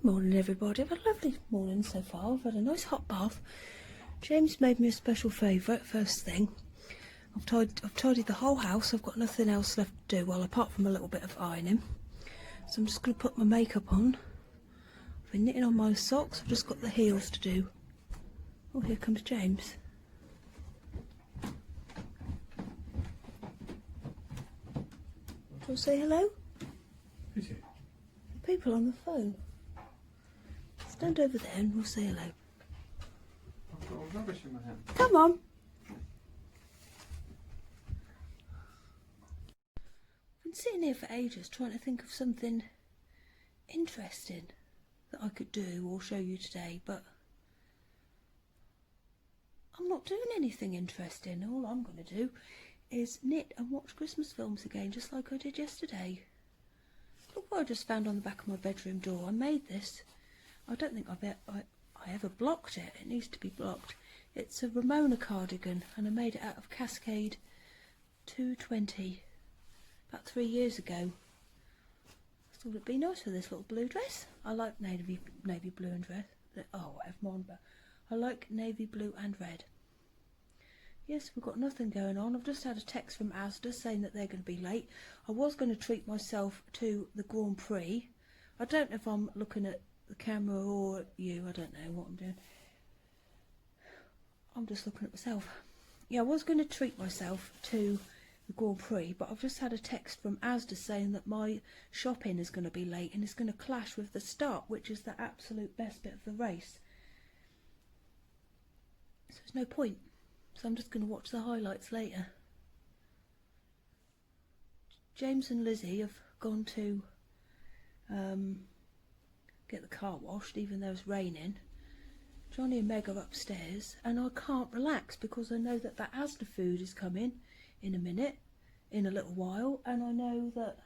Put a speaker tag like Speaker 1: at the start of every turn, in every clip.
Speaker 1: Morning everybody, I've had a lovely morning so far. I've had a nice hot bath. James made me a special favourite first thing. I've tidied the whole house. I've got nothing else left to do, well apart from a little bit of ironing. So I'm just going to put my makeup on. I've been knitting on my socks, I've just got the heels to do. Oh, here comes James. Do you say hello?
Speaker 2: Who's it?
Speaker 1: The people on the phone. Stand over there and we'll say hello.
Speaker 2: I've got all rubbish in my hand.
Speaker 1: Come on. I've been sitting here for ages trying to think of something interesting that I could do or show you today, but I'm not doing anything interesting. All I'm going to do is knit and watch Christmas films again, just like I did yesterday. Look what I just found on the back of my bedroom door. I made this. I don't think I ever blocked it. It needs to be blocked. It's a Ramona cardigan and I made it out of Cascade 220 about 3 years ago. I thought it'd be nice with this little blue dress. I like navy blue and red. Oh, whatever, on, but I like navy blue and red. Yes, we've got nothing going on. I've just had a text from Asda saying that they're going to be late. I was going to treat myself to the Grand Prix. I don't know if I'm looking at the camera or you. I don't know what I'm doing. I'm just looking at myself. Yeah, I was going to treat myself to the Grand Prix, but I've just had a text from Asda saying that my shopping is going to be late and it's going to clash with the start, which is the absolute best bit of the race. So there's no point. So I'm just going to watch the highlights later. James and Lizzie have gone to get the car washed, even though it's raining. Johnny and Meg are upstairs, and I can't relax because I know that the Asda food is coming in a minute, in a little while, and I know that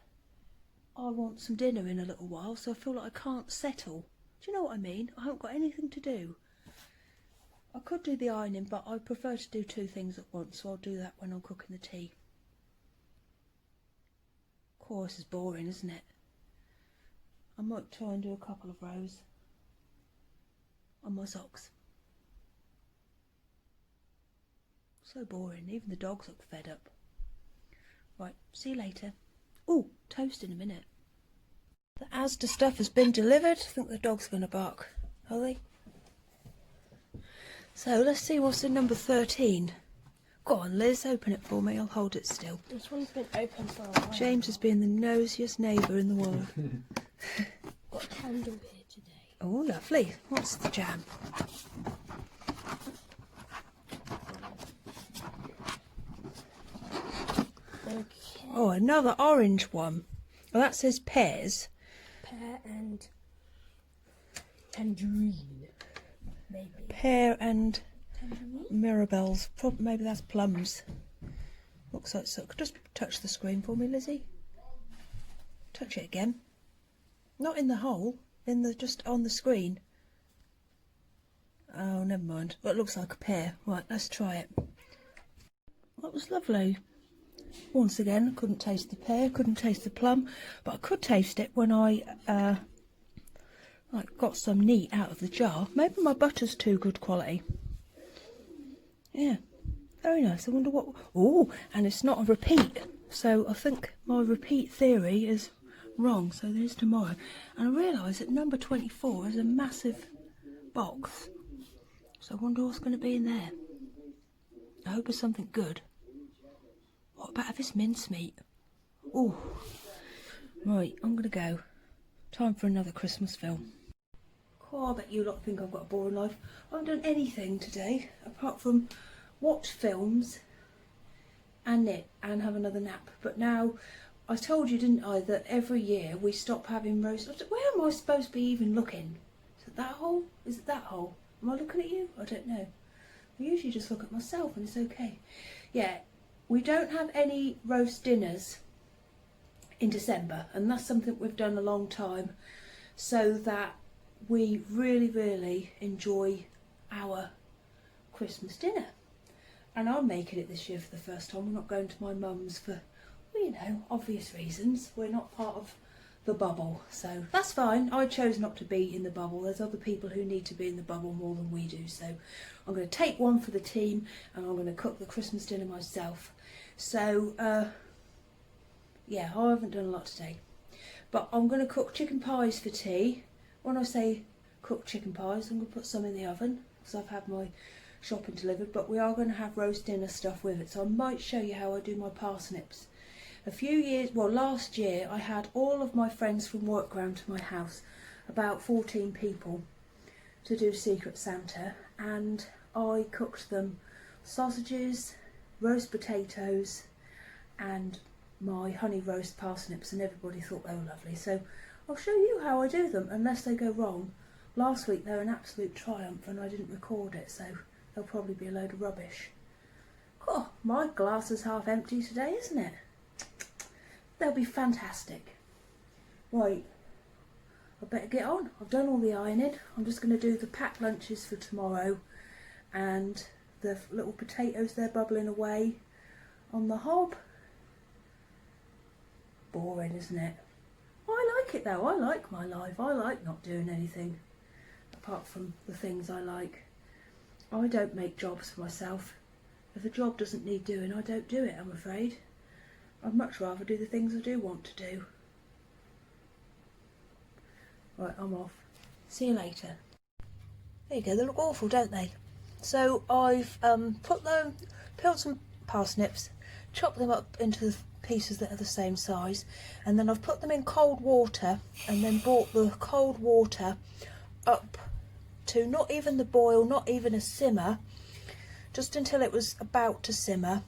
Speaker 1: I want some dinner in a little while, so I feel like I can't settle. Do you know what I mean? I haven't got anything to do. I could do the ironing, but I prefer to do two things at once, so I'll do that when I'm cooking the tea. Of course, it's boring, isn't it? I might try and do a couple of rows on my socks. So boring, even the dogs look fed up. Right, see you later. Oh, toast in a minute. The Asda stuff has been delivered. I think the dog's going to bark. Are they? So let's see what's in number 13. Go on, Liz, open it for me. I'll hold it still.
Speaker 3: This one's been open for a while.
Speaker 1: James has been the nosiest neighbour in the world.
Speaker 3: Got a candle here today.
Speaker 1: Oh, lovely. What's the jam?
Speaker 3: Okay.
Speaker 1: Oh, another orange one. Well, that says pears.
Speaker 3: Pear and tangerine. Maybe.
Speaker 1: Pear and
Speaker 3: Tangerine?
Speaker 1: mirabelles. Maybe that's plums. Looks like so. Just touch the screen for me, Lizzie. Touch it again. Not in the hole. In the just on the screen. Oh, never mind. Well, it looks like a pear. Right, let's try it. That was lovely. Once again, I couldn't taste the pear, couldn't taste the plum, but I could taste it when I got some neat out of the jar. Maybe my butter's too good quality. Yeah, very nice. I wonder what... Oh, and it's not a repeat. So I think my repeat theory is wrong. So there's tomorrow. And I realise that number 24 is a massive box. So I wonder what's going to be in there. I hope it's something good. What about if it's mincemeat? Oh, right, I'm going to go. Time for another Christmas film. Oh, I bet you lot think I've got a boring life. I haven't done anything today apart from watch films and knit and have another nap. But now, I told you, didn't I, that every year we stop having roast. Where am I supposed to be even looking? Is it that hole? Is it that hole? Am I looking at you? I don't know. I usually just look at myself and it's okay. Yeah, we don't have any roast dinners in December, and that's something we've done a long time, so that we really enjoy our Christmas dinner. And I'm making it this year for the first time. We're not going to my mum's for, well, you know, obvious reasons. We're not part of the bubble. So that's fine. I chose not to be in the bubble. There's other people who need to be in the bubble more than we do. So I'm going to take one for the team and I'm going to cook the Christmas dinner myself. So yeah, I haven't done a lot today. But I'm going to cook chicken pies for tea. When I say cook chicken pies, I'm going to put some in the oven because I've had my shopping delivered. But we are going to have roast dinner stuff with it. So I might show you how I do my parsnips. A few years, well last year, I had all of my friends from work round to my house, about 14 people, to do Secret Santa, and I cooked them sausages, roast potatoes and my honey roast parsnips, and everybody thought they were lovely. So I'll show you how I do them, unless they go wrong. Last week they were an absolute triumph and I didn't record it, so they'll probably be a load of rubbish. Oh, my glass is half empty today, isn't it? They'll be fantastic. Right, I better get on. I've done all the ironing. I'm just going to do the packed lunches for tomorrow, and the little potatoes, they're bubbling away on the hob. Boring, isn't it? I like it though. I like my life. I like not doing anything apart from the things I like. I don't make jobs for myself. If a job doesn't need doing, I don't do it, I'm afraid. I'd much rather do the things I do want to do. Right, I'm off. See you later. There you go, they look awful, don't they? So I've peeled some parsnips, chopped them up into pieces that are the same size, and then I've put them in cold water and then brought the cold water up to not even the boil, not even a simmer, just until it was about to simmer.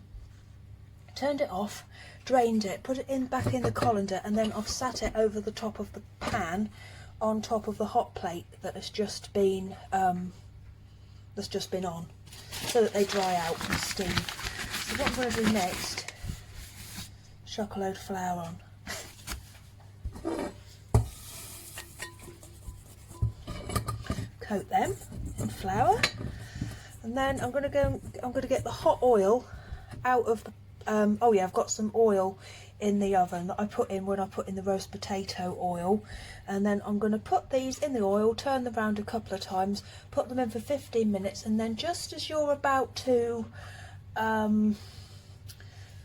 Speaker 1: Turned it off, drained it, put it back in the colander, and then I've sat it over the top of the pan on top of the hot plate that has just been on, so that they dry out and steam. So what I'm going to do next, chuck a load of flour on, coat them in flour, and then I'm going to get the hot oil out of the oh yeah, I've got some oil in the oven that I put in when I put in the roast potato oil, and then I'm going to put these in the oil, turn them around a couple of times, put them in for 15 minutes, and then just as you're about to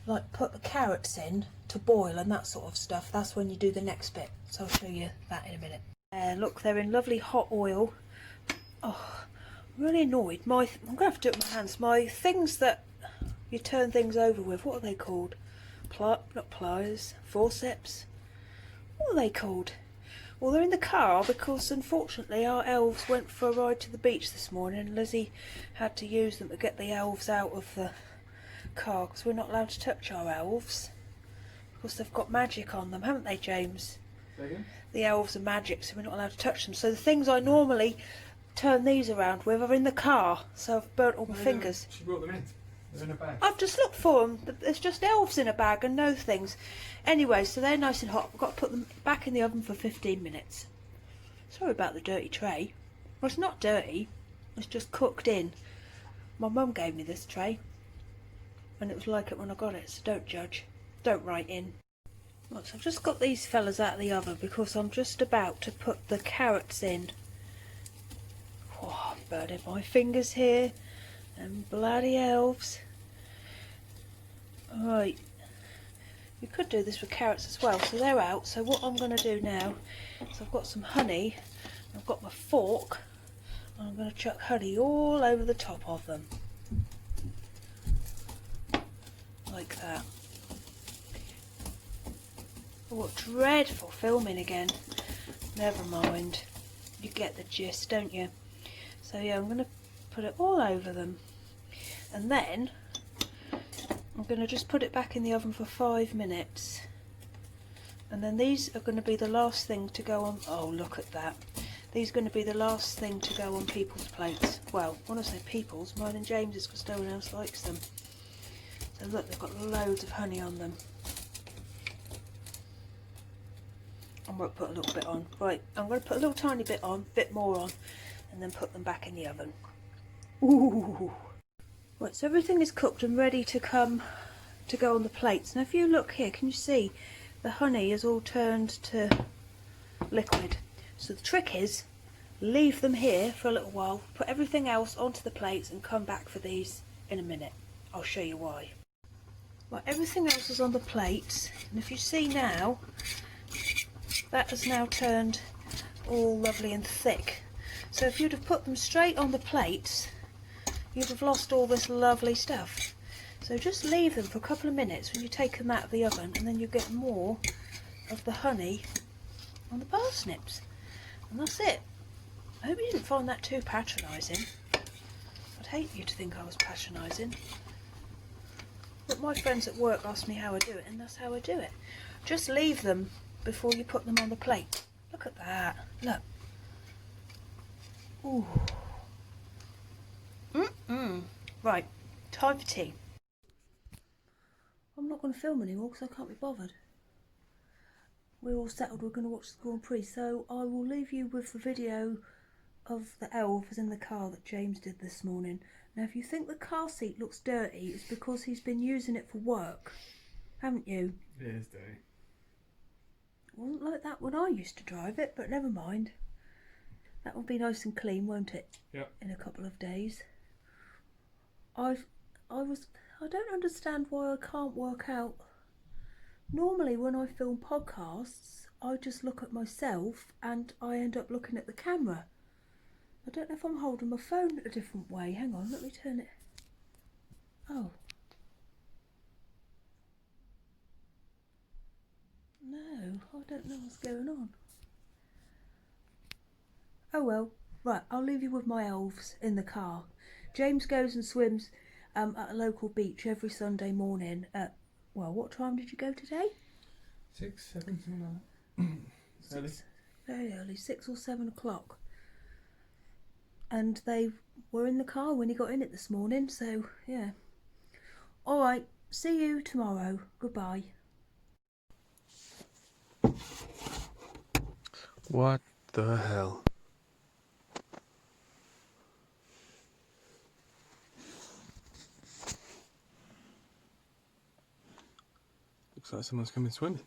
Speaker 1: like put the carrots in to boil and that sort of stuff, that's when you do the next bit. So I'll show you that in a minute. Look, they're in lovely hot oil. Oh, I'm really annoyed. I'm going to have to do it with my hands. My things that you turn things over with, what are they called? Not pliers, forceps. What are they called? Well, they're in the car because unfortunately our elves went for a ride to the beach this morning and Lizzie had to use them to get the elves out of the car because we're not allowed to touch our elves because they've got magic on them, haven't they, James?
Speaker 2: Again?
Speaker 1: The elves are magic, so we're not allowed to touch them. So the things I normally turn these around with are in the car, so I've burnt all my fingers.
Speaker 2: She brought them in. They're in a bag.
Speaker 1: I've just looked for them, but there's just elves in a bag and no things. Anyway, so they're nice and hot. I've got to put them back in the oven for 15 minutes. Sorry about the dirty tray. Well, it's not dirty, it's just cooked in. My mum gave me this tray and it was like it when I got it, so don't judge. Don't write in. Right, so I've just got these fellas out of the oven because I'm just about to put the carrots in. Oh, I'm burning my fingers here. And bloody elves. Right, you could do this with carrots as well, so they're out. So what I'm going to do now is I've got some honey, I've got my fork, and I'm going to chuck honey all over the top of them. Like that. Oh, what dreadful filming again. Never mind. You get the gist, don't you? So yeah, I'm going to put it all over them, and then I'm going to just put it back in the oven for 5 minutes, and then these are going to be the last thing to go on. Oh, look at that. These are going to be the last thing to go on people's plates. Well, when I say people's, mine and James's, because no one else likes them. So look, they've got loads of honey on them. I might put a little bit on. Right, I'm going to put a little tiny bit on, bit more on, and then put them back in the oven. Ooh. Right, so everything is cooked and ready to go on the plates. Now if you look here, can you see the honey is all turned to liquid. So the trick is, leave them here for a little while, put everything else onto the plates and come back for these in a minute. I'll show you why. Right, everything else is on the plates, and if you see now, that has now turned all lovely and thick. So if you'd have put them straight on the plates, you'd have lost all this lovely stuff. So just leave them for a couple of minutes when you take them out of the oven, and then you get more of the honey on the parsnips. And that's it. I hope you didn't find that too patronising. I'd hate you to think I was patronising. But my friends at work ask me how I do it, and that's how I do it. Just leave them before you put them on the plate. Look at that. Look. Ooh. Right, time for tea. I'm not going to film anymore because I can't be bothered. We're all settled, we're going to watch the Grand Prix, so I will leave you with the video of the elves in the car that James did this morning. Now if you think the car seat looks dirty, it's because he's been using it for work, haven't you?
Speaker 2: It is dirty.
Speaker 1: It wasn't like that when I used to drive it, but never mind. That will be nice and clean, won't it?
Speaker 2: Yep.
Speaker 1: In a couple of days. I don't understand why I can't work out. Normally when I film podcasts, I just look at myself and I end up looking at the camera. I don't know if I'm holding my phone a different way. Hang on, let me turn it. Oh. No, I don't know what's going on. Oh well. Right, I'll leave you with my elves in the car. James goes and swims at a local beach every Sunday morning at, well, what time did you go today?
Speaker 2: 6, 7, something like that. Early.
Speaker 1: Very early, 6 or 7 o'clock. And they were in the car when he got in it this morning, so yeah. Alright, see you tomorrow. Goodbye.
Speaker 2: What the hell? Looks like someone's coming swimming.